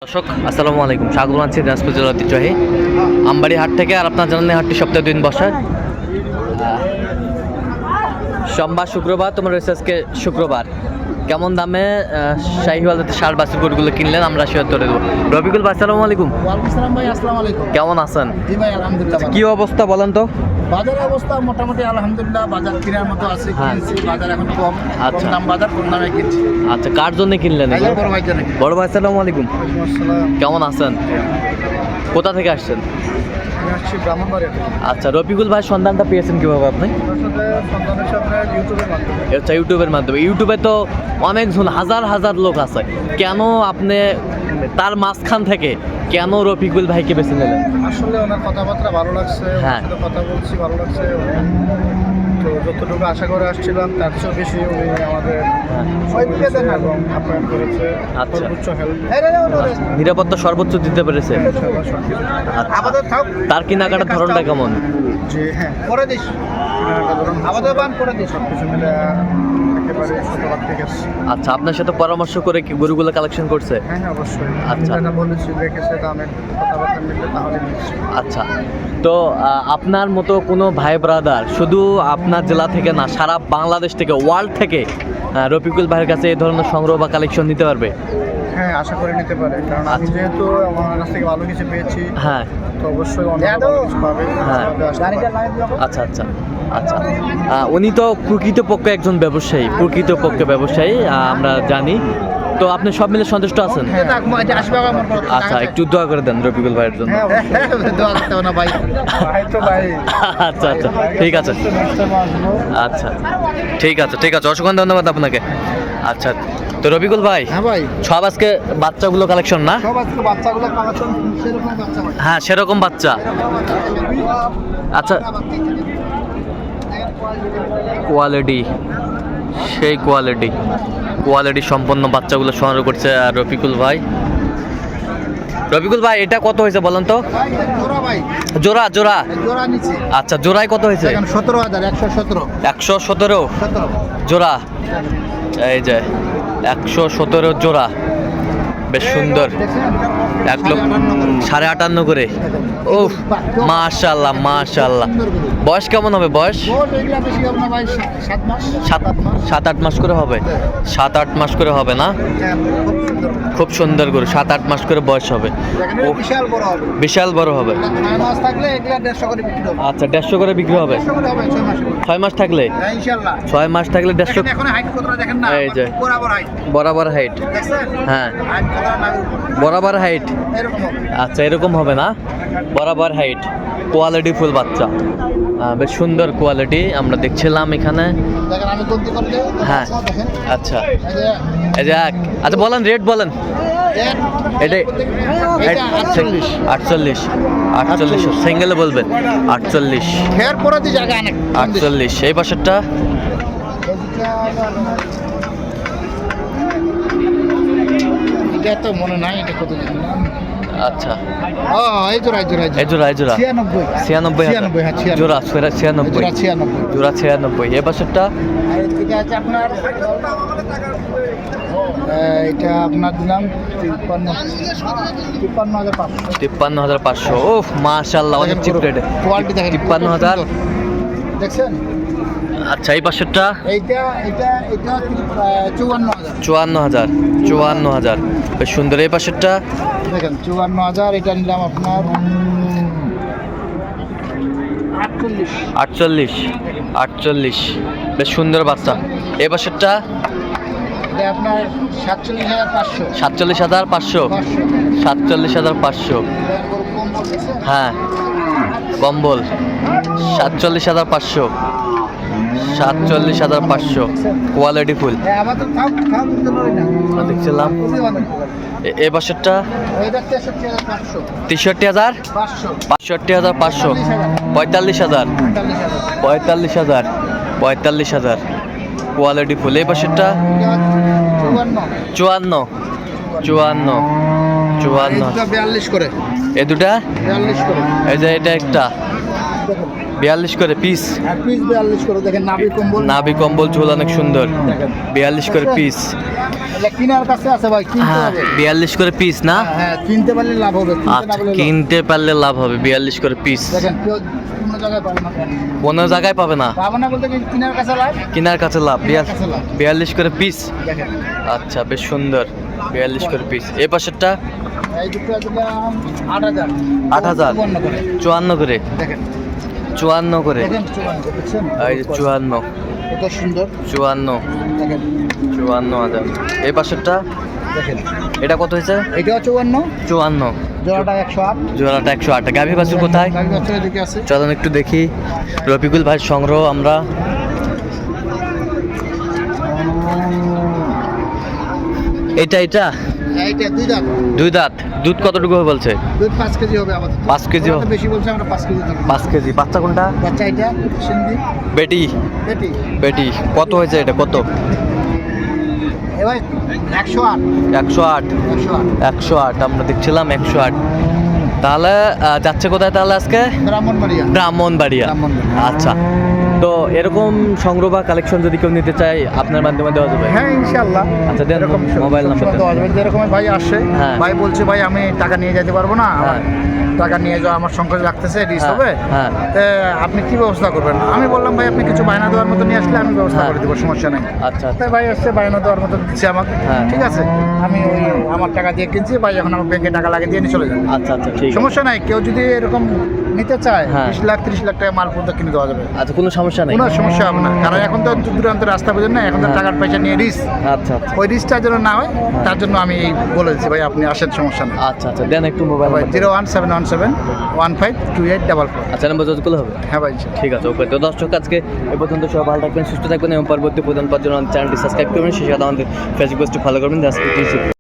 দর্শক আসসালামু আলাইকুম, স্বাগত জানাচ্ছি দিনাজপুর জেলার ঐতিহ্যবাহী আমবাড়ি হাট থেকে। আর আপনার জানেন হাটটি সপ্তাহে 2 দিন বসে, সোমবার শুক্রবার। তোমার রয়েছে আজকে শুক্রবার। কেমন দামে শাহিওয়াল জাতের ষাঁড় বাছুর গরুগুলো কিনলেন আমরা শেয়ার করে দেবো। রফিকুল ভাই আসসালামু আলাইকুম। ওয়ালাইকুম আসসালাম ভাই, আসসালামু আলাইকুম। কেমন আছেন? জি ভাই, আলহামদুলিল্লাহ। কি অবস্থা বলেন তো? বাজারের অবস্থা মোটামুটি আলহামদুলিল্লাহ, বাজার কেনার মতো আছে। হ্যাঁ। কিনছি, বাজার এখন কম। আচ্ছা। কম দাম বাজার, কম দামে কিনছি। আচ্ছা, কার জন্য কিনলেন? ভাইয়া বড় ভাই জন্য কিনছি। বড় ভাই আসসালামু আলাইকুম। ওয়ালাইকুম আসসালাম। কেমন আছেন? কোথা থেকে আসছেন? আমি আসছি ব্রাহ্মণবাড়িয়া থেকে। আচ্ছা, রফিকুল ভাই সন্ধানটা পেয়েছেন কিভাবে আপনি? আপনার সাথে সন্তানের সাথে ইউটিউবের মাধ্যমে। আচ্ছা, ইউটিউবের মাধ্যমে। ইউটিউবে তো অনেকজন হাজার হাজার লোক আছে, কেন আপনি তার মাঝখান থেকে কেন রফিকুল ভাইকে বেছে নিলেন? আসলে ওনার কথাবার্তা ভালো লাগছে, হ্যাঁ। ওনার সাথে কথা বলছি, ভালো লাগছে। তো যতটুকু আশা করে আসছিলাম তার চেয়েও বেশি উনি আমাদের এবং আপ্যায়ন করেছে। আচ্ছা। সর্বোচ্চ হেল্প। নিরাপত্তা সর্বোচ্চ দিতে পেরেছে। আচ্ছা। তার কেনাকাটার ধরনটা কেমন? জি হ্যাঁ, করে দিস। আমাদের বান করে দিস, সব কিছু মিলে একেবারে শতভাগ ঠিক আছে। আচ্ছা, আপনার সাথে পরামর্শ করে কি গরুগুলো কালেকশন করছে? হ্যাঁ হ্যাঁ, অবশ্যই। আচ্ছা। যেটা বলেছি, দেখেছে দামের কথাবার্তা মিললে তাহলে নিচ্ছি। আচ্ছা, তো আপনার মতো কোনো ভাই ব্রাদার শুধু আপনার জেলা থেকে না, সারা বাংলাদেশ থেকে, ওয়ার্ল্ড থেকে রফিকুল ভাইয়ের কাছে এই ধরনের সংগ্রহ বা কালেকশন নিতে পারবে? হ্যাঁ, আশা করে নিতে পারে, কারণ আমি আচ্ছা। যেহেতু আমার কাছ থেকে ভালো কিছু পেয়েছি, হ্যাঁ তো অবশ্যই অনেক ভালো কিছু পাবে। হ্যাঁ। আচ্ছা আচ্ছা আচ্ছা। উনি তো প্রকৃতপক্ষে একজন ব্যবসায়ী, প্রকৃতপক্ষে ব্যবসায়ী, আমরা জানি। তো আপনি সব মিলে সন্তুষ্ট আছেন? আচ্ছা, একটু দোয়া করে দেন রফিকুল ভাইয়ের জন্য। আচ্ছা আচ্ছা, ঠিক আছে। আচ্ছা, ঠিক আছে ঠিক আছে, অসংখ্য ধন্যবাদ আপনাকে। আচ্ছা, তো রফিকুল ভাই, হ্যাঁ ভাই, সব আজকে বাচ্চাগুলো কালেকশন না? সব আজকে বাচ্চাগুলো কালেকশন, সেরকম বাচ্চা ভাই। হ্যাঁ, সেরকম বাচ্চা। আচ্ছা, কোয়ালিটি, সেই কোয়ালিটি সম্পন্ন বাচ্চাগুলো সংগ্রহ করছে আর রফিকুল ভাই। রফিকুল ভাই, এটা কত হয়েছে বলেন তো? জোড়া ভাই, জোড়া জোড়া? জোড়া নিচে। আচ্ছা, জোড়ায় কত হয়েছে? 17,000, 117। 117 জোড়া। এই যে 117 জোড়া, বেশ সুন্দর। 1,58,500 করে। ও মাশাআল্লাহ মাশাআল্লাহ। বয়স কেমন হবে? বয়স 7-8 মাস করে হবে। 7-8 মাস করে হবে না? খুব সুন্দর করে 7-8 মাস করে বয়স হবে। বিশাল বড় হবে। বিশাল বড় হবে। 6 মাস থাকলে এগুলা 150 করে বিক্রি হবে। আচ্ছা, 150 করে বিক্রি হবে। 150 করে হবে 6 মাসে। 6 মাস থাকলে? হ্যাঁ, ইনশাআল্লাহ। 6 মাস থাকলে 150। এখন হাইট কতটা দেখেন না? এই যে বরাবর হাইট। বরাবর হাইট। দেখছেন? হ্যাঁ, হাইট কতটা না? বরাবর হাইট। এরকম হবে। আচ্ছা, এরকম হবে না? বরাবর হাইট, কোয়ালিটি ফুল বাচ্চা, বেশ সুন্দর কোয়ালিটি আমরা দেখছিলাম এখানে। দেখেন আমি গন্তি করলে। হ্যাঁ। দেখেন। আচ্ছা, এই যে এই যে আচ্ছা বলেন, রেট বলেন। এটা 48 সিঙ্গেলে বলবেন? 48। ফের পরে দি জায়গা অনেক 48। এই পাশেরটা? এটা তো মনে নাই, এটা কত জানি না। আচ্ছা, ও এই জোড়া এই জোড়া 96 জোড়া 96 জোড়া 96। এই পাশেরটা? আর এটা আছে আপনার, এটা আপনার দিলাম 53,500। ওহ মাশাআল্লাহ, অনেক চিপ রেট। কোয়ালিটি দেখেন, 53,000 দেখছেন? আচ্ছা, এই পাশেরটা? এইটা 54,000। 54,000 বেশ সুন্দর। এই পাশেরটা? দেখেন 54,000। এটা নিলাম আপনার 48 বেশ সুন্দর বাচ্চা। এই পাশেরটা? এটা আপনার 47,500। 47,500। 47,500। হ্যাঁ, কম্বল 47,500। 47,500 কোয়ালিটি ফুল দেখছিলাম। এই বাসেরটা? 63,000। 65,500। 45,000 কোয়ালিটি ফুল। এই পাশেরটা? 54,000 42 করে। এই দুটা? 42 করে। এই যে এটা একটা 42 করে পিস। হ্যাঁ পিস 42 করে দেখেন, নাভি কম্বল, নাভি কম্বল ঝোল অনেক সুন্দর। দেখেন 42 করে পিস। এটা কেনার কাছে আছে ভাই, কিনতে হ্যাঁ হবে। 42 করে পিস না? হ্যাঁ কিনতে পারলে লাভ হবে, কিনতে না আচ্ছা, পারলে লাভ। কিনতে পারলে লাভ হবে। 42 করে পিস। দেখেন কেউ কোনো জায়গায় পাবে না, কোনো জায়গায় পাবে না, পাবে না বলতে কি কেনার কাছে লাভ, কেনার কাছে লাভ। কেনার কাছে লাভ। 42 করে পিস। দেখেন আচ্ছা, বেশ সুন্দর। 42 করে পিস। এই পাশেরটা এই দুটো দিলাম 8000। 8000 54 করে। 54 করে। দেখেন 54 করে। দেখেন 54 দেখছেন, এই যে 54 কত সুন্দর। 54 দেখেন 54,000। এই পাশেরটা দেখেন এটা কত হয়েছে? এটাও 54, 54। জোড়াটা 108। জোড়াটা 108। গাভী বাছুর কোথায়? গাড়ি বাচ্চা এদিকে আছে। চলুন একটু দেখি। রফিকুল ভাই সংগ্রহ আমরা। এটা এইটা 2 দাঁত, 2 দাঁত। দুধ কতটুকু হবে বলছে? দুধ 5 কেজি হবে আপাতত। 5 কেজি ওরা তো বেশি বলছে, আমরা 5 কেজি দেব। 5 কেজি। বাচ্চা কোনটা? বাচ্চা এটা সিন্ধি বেটি। বেটি। বেটি কত হয়েছে এটা? কত? এবার 108। 108। 108 আমরা দেখছিলাম 108। তাহলে যাচ্ছে কোথায় তাহলে আজকে? ব্রাহ্মণবাড়িয়া। ব্রাহ্মণবাড়িয়া। ব্রাহ্মণবাড়িয়া। আচ্ছা, তো এরকম সংগ্রহ বা কালেকশন যদি কেউ নিতে চায় আপনার মাধ্যমে দেওয়া যাবে? হ্যাঁ ইনশাআল্লাহ। আচ্ছা, দেন এরকম মোবাইল নাম্বার সবসময় দেওয়া যাবে। যেরকম ভাই আসে, হ্যাঁ। ভাই বলছে ভাই আমি টাকা নিয়ে যেতে পারবো না, আমার টাকা নিয়ে যাওয়া আমার সংকট লাগতেছে, রিস্ক হ্যাঁ, হবে। হ্যাঁ। তে আপনি কি ব্যবস্থা করবেন? আমি বললাম ভাই আপনি কিছু বায়না দেওয়ার মতো নিয়ে আসলে আমি ব্যবস্থা হ্যাঁ। করে দেবো, সমস্যা নেই। আচ্ছা, তাই ভাই আসছে, বায়না দেওয়ার মতো দিচ্ছে আমাকে। হ্যাঁ। ঠিক আছে, আমি ওই আমার টাকা দিয়ে কিনছি, ভাই এখন আমার ব্যাংকে টাকা লাগিয়ে দিয়ে নিয়ে চলে যাবে। আচ্ছা, আচ্ছা, ঠিক আছে। সমস্যা নাই, কেউ যদি এরকম নিতে চায় হ্যাঁ। 20 লাখ 30 লাখ টাকা মাল পর্যন্ত কিনে দেওয়া যাবে, আচ্ছা, কোনো সমস্যা নেই। কোনো সমস্যা হবে না। কারণ এখন তো দূরান্ত রাস্তা বোঝেন না, এখন তো হ্যাঁ। টাকার পয়সা নিয়ে রিস্ক, আচ্ছা, আচ্ছা, ওই রিস্কটা যেন না হয় তার জন্য আমি এই বলে দিচ্ছি ভাই আপনি আসেন, সমস্যা নেই। আচ্ছা, আচ্ছা, দেন একটু মোবাইল ভাই নাম্বার। 01717152844। আচ্ছা, নাম্বার যোগাযোগ হবে। হ্যাঁ ভাই। ঠিক আছে, ওকে। তো দর্শক আজকে এ পর্যন্ত সবাই ভালো থাকবেন, সুস্থ থাকবেন এবং পরবর্তী প্রধান পাওয়ার জন্য চ্যানেলটি সাবস্ক্রাইব করবেন, সেই সাথে আমাদের ফেসবুক পেজটি ফলো করবেন। আজকে